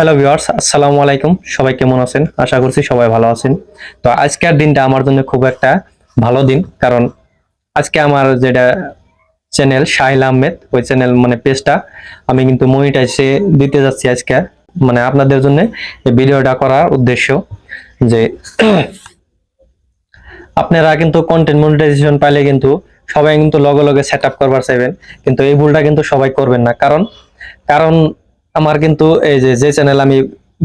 Hello viewers, আসসালামু আলাইকুম। সবাই কেমন আছেন? আশা করছি সবাই ভালো আছেন। তো আজকের দিনটা আমার জন্য খুব একটা ভালো দিন, কারণ আজকে আমার যেটা চ্যানেল শাহিল আহমেদ, ওই চ্যানেল মানে পেজটা আমি কিন্তু মনিটাইজে দিতে যাচ্ছি আজকে। মানে আপনাদের জন্য এই ভিডিওটা করার উদ্দেশ্য যে আপনারা কিন্তু কন্টেন্ট মনিটাইজেশন পাইলে কিন্তু সবাই কিন্তু লগে লগে সেট আপ করবার চাইবেন, কিন্তু এই ভুলটা কিন্তু সবাই করবেন না। কারণ কারণ আমার কিন্তু এই যে চ্যানেল আমি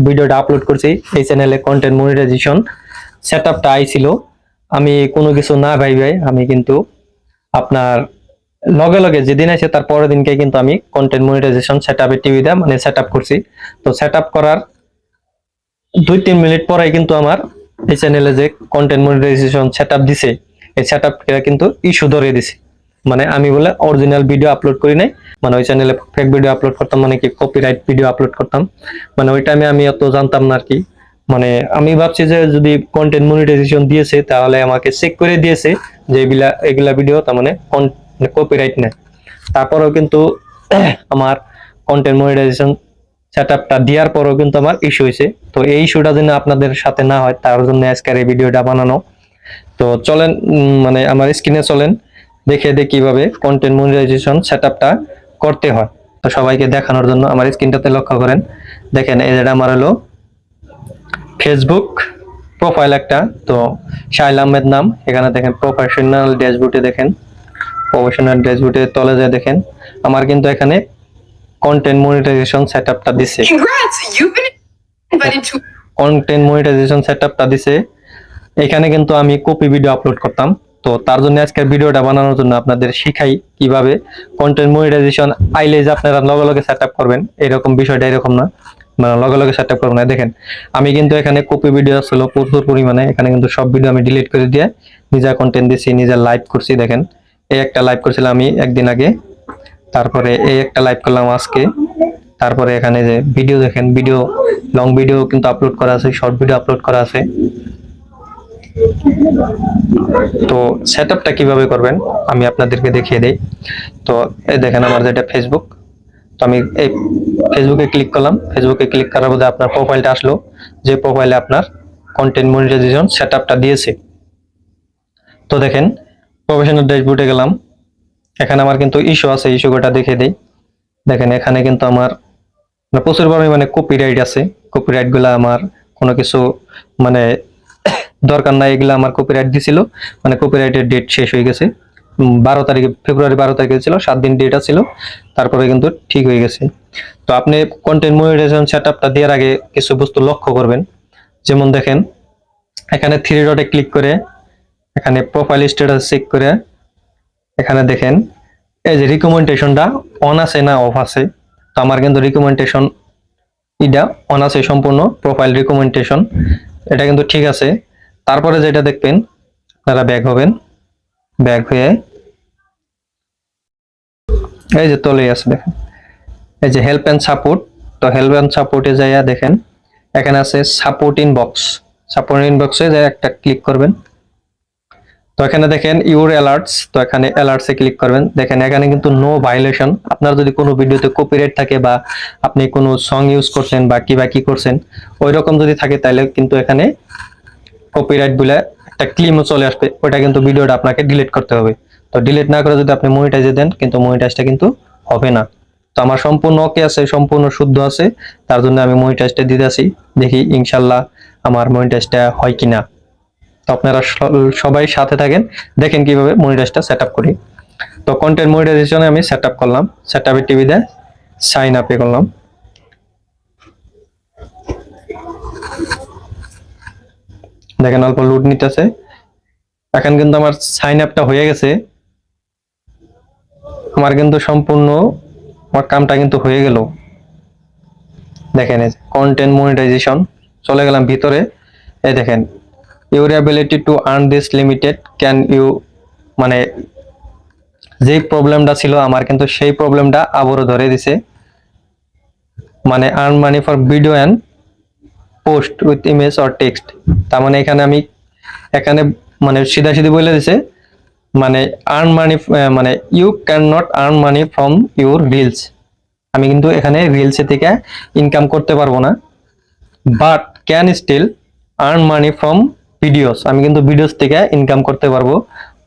ভিডিওটা আপলোড করছি, এই চ্যানেলে কন্টেন্ট মনিটাইজেশন সেট আপটা আইছিল। আমি কোনো কিছু না ভাই আমি কিন্তু আপনার লগে লগে যেদিন আছে তার পরের দিনকে কিন্তু আমি কন্টেন্ট মনিটাইজেশন সেট আপে টিভিতে মানে সেট আপ করছি। তো সেট আপ করার 2-3 মিনিট পরে কিন্তু আমার এই চ্যানেলে যে কন্টেন্ট মনিটাইজেশন সেটআপ দিছে, এই সেটআপটা কিন্তু ইস্যু ধরে দিছে। মানে আমি বলে অরিজিনাল ভিডিও আপলোড করি নাই, মানে ওই চ্যানেলে ফেক ভিডিও আপলোড করতাম, মানে কি কপিরাইট ভিডিও আপলোড করতাম। মানে ওই টাইমে আমি অত জানতাম না আর কি। মানে আমি ভাবছি যে যদি কন্টেন্ট মনিটাইজেশন দিয়েছে তাহলে আমাকে চেক করে দিয়েছে যে এগুলা ভিডিও তার মানে কপিরাইট নেই। তারপরেও কিন্তু আমার কন্টেন্ট মনিটাইজেশন সেটআপটা দেওয়ার পরেও কিন্তু আমার ইস্যু হয়েছে। তো এই ইস্যুটা যেন আপনাদের সাথে না হয় তার জন্য আজকের এই ভিডিওটা বানানো। তো চলেন মানে আমার স্ক্রিনে চলেন, দেখে কিভাবে কন্টেন্ট মনিটাইজেশন সেটআপটা করতে হয়। তো সবাইকে দেখানোর জন্য আমার স্ক্রিনটাতে লক্ষ্য করেন, দেখেন এই যেটা আমার হলো ফেসবুক প্রোফাইল একটা। তো শাহিল আহমেদ নাম, এখানে দেখেন প্রফেশনাল ড্যাশবোর্ডে দেখেন, প্রফেশনাল ড্যাশবোর্ডে তলে যায় দেখেন আমার কিন্তু এখানে কন্টেন্ট মনিটাইজেশন সেটআপটা দিছে। কন্টেন্ট মনিটাইজেশন সেটআপটা দিছে। এখানে কিন্তু আমি কপি ভিডিও আপলোড করতাম। তো তার জন্য আজকের ভিডিওটা বানানোর জন্য আপনাদের শিখাই কিভাবে কন্টেন্ট মনিটাইজেশন আইলে যে আপনারা লগে লগে সেটআপ করবেন, এরকম বিষয়টা এরকম না, মানে লগে লগে সেটআপ করবেন না। দেখেন আমি কিন্তু এখানে কপি ভিডিও ছিল প্রচুর পরিমাণে, এখানে কিন্তু সব ভিডিও আমি ডিলিট করে দিয়ে নিজা কন্টেন্ট দিছি, নিজে লাইভ করছি। দেখেন এই একটা লাইভ করছিলাম আমি একদিন আগে, তারপরে এই একটা লাইভ করলাম আজকে, তারপরে এখানে যে ভিডিও দেখেন, ভিডিও লং ভিডিও কিন্তু আপলোড করা আছে, শর্ট ভিডিও আপলোড করা আছে। তো সেটআপটা কিভাবে করবেন আমি আপনাদেরকে দেখিয়ে দেই। তো এই দেখেন আমার যেটা ফেসবুক, তো আমি এই ফেসবুকে ক্লিক করলাম। ফেসবুকে ক্লিক করার পরে আপনার প্রোফাইলটা আসলো, যে প্রোফাইলে আপনার কন্টেন্ট মনিটাইজেশন সেটআপটা দিয়েছে। তো দেখেন প্রফেশনাল ড্যাশবোর্ডে গেলাম, এখানে আমার কিন্তু ইস্যু আছে, ইস্যুটা দেখে দেই। দেখেন এখানে কিন্তু আমার প্রচুর পরিমাণে কপিরাইট আছে। কপিরাইট গুলা আমার কোনো কিছু মানে দরকার নাই, এগুলা আমার কপিরাইট দিছিল, মানে কপিরাইটের ডেট শেষ হয়ে গেছে 12 তারিখে, ফেব্রুয়ারি 12 তারিখে ছিল, 7 দিন ডেট ছিল, তারপরে কিন্তু ঠিক হয়ে গেছে। তো আপনি কন্টেন্ট মনিটাইজেশন সেটআপটা দেওয়ার আগে কিছু বস্তু লক্ষ্য করবেন। যেমন দেখেন এখানে থ্রি ডটে ক্লিক করে এখানে প্রোফাইল স্ট্যাটাস চেক করে এখানে দেখেন এই যে রিকমেন্ডেশনটা অন আছে না অফ আছে। তো আমার কিন্তু রিকমেন্ডেশন এটা অন আছে, সম্পূর্ণ প্রোফাইল রিকমেন্ডেশন এটা কিন্তু ঠিক আছে। তারপরে যেটা দেখবেন আপনারা ব্যাক হবেন, ব্যাক হয়ে এই যে তলে আছে দেখেন এই যে হেল্প এন্ড সাপোর্ট। তো হেল্প এন্ড সাপোর্টে যাইয়া দেখেন এখানে আছে সাপোর্ট ইনবক্স, সাপোর্ট ইনবক্সে যাই একটা ক্লিক করবেন। তো এখানে দেখেন ইউর অ্যালার্টস, তো এখানে অ্যালার্টসে ক্লিক করবেন। দেখেন এখানে কিন্তু নো ভায়োলেশন, আপনার যদি কোনো ভিডিওতে কপিরাইট থাকে বা আপনি কোনো সং ইউজ করছেন বা কি করছেন ওই রকম যদি থাকে তাহলে কিন্তু এখানে কপিরাইট বলে একটা ক্লেমও চলে আসবে, ওটা কিন্তু ভিডিওটা আপনাকে ডিলিট করতে হবে। তো ডিলিট না করে যদি আপনি মনিটাইজে দেন কিন্তু মনিটাইজটা কিন্তু হবে না। তো আমার সম্পূর্ণ ওকে আছে, সম্পূর্ণ শুদ্ধ আছে, তার জন্য আমি মনিটাইজটা দিতেছি। দেখি ইনশাল্লাহ আমার মনিটাইজটা হয় কিনা। তো আপনারা সবাই সাথে থাকেন, দেখেন কিভাবে মনিটাইজটা সেটআপ করি। তো কন্টেন্ট মনিটাইজেশনে আমি সেটআপ করলাম, সেটআপে টিভিতে সাইন আপে করলাম। দেখেন অল্প লোড নিতেছে, এখন কিন্তু আমার সাইন আপটা হয়ে গেছে, আমার কিন্তু সম্পূর্ণ আমার কামটা কিন্তু হয়ে গেল। দেখেন কন্টেন্ট মনিটাইজেশন চলে গেলাম ভিতরে, এই দেখেন your ability to earn this limited can you, মানে যেই প্রবলেমটা ছিল আমার কিন্তু সেই প্রবলেমটা আবারও ধরে দিছে, মানে earn money for video and post with image or text. তার মানে এখানে আমি এখানে মানে সিধা বলে দিছে, মানে আর্ন মানি, মানে you can not earn money from your reels, আমি কিন্তু এখানে রিলসে থেকে ইনকাম করতে পারবো না, but can still earn money from videos. আমি কিন্তু ভিডিওস থেকে ইনকাম করতে পারবো,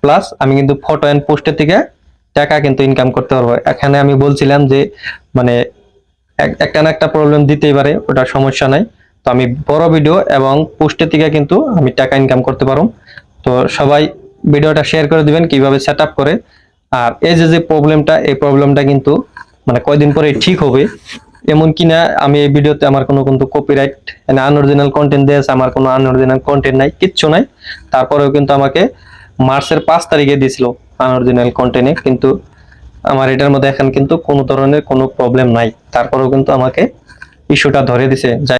প্লাস আমি কিন্তু ফটো এন্ড পোস্টের থেকে টাকা কিন্তু ইনকাম করতে পারবো। এখানে আমি বলছিলাম যে মানে একটা না একটা প্রবলেম দিতেই পারে, ওটা সমস্যা নাই। তো আমি বড় ভিডিও এবং পোস্টের থেকে কিন্তু আমি টাকা ইনকাম করতে পারবো। তো সবাই ভিডিওটা শেয়ার করে দিবেন কিভাবে সেট আপ করে। আর এই যে প্রবলেমটা, এই প্রবলেমটা কিন্তু মানে কয়দিন পরে ঠিক হবে এমন কিনা। আমি এই ভিডিওতে আমার কোনো কিন্তু কপিরাইট আনঅরিজিনাল কন্টেন্ট দিয়েছে, আমার কোনো আনঅরিজিনাল কন্টেন্ট নাই, কিচ্ছু নাই। তারপরেও কিন্তু আমাকে মার্চের 5 তারিখে দিয়েছিল আনঅরিজিনাল কন্টেন্টে, কিন্তু আমার এটার মধ্যে এখন কিন্তু কোনো ধরনের কোনো প্রবলেম নাই, তারপরেও কিন্তু আমাকে ইস্যুটা ধরে দিছে।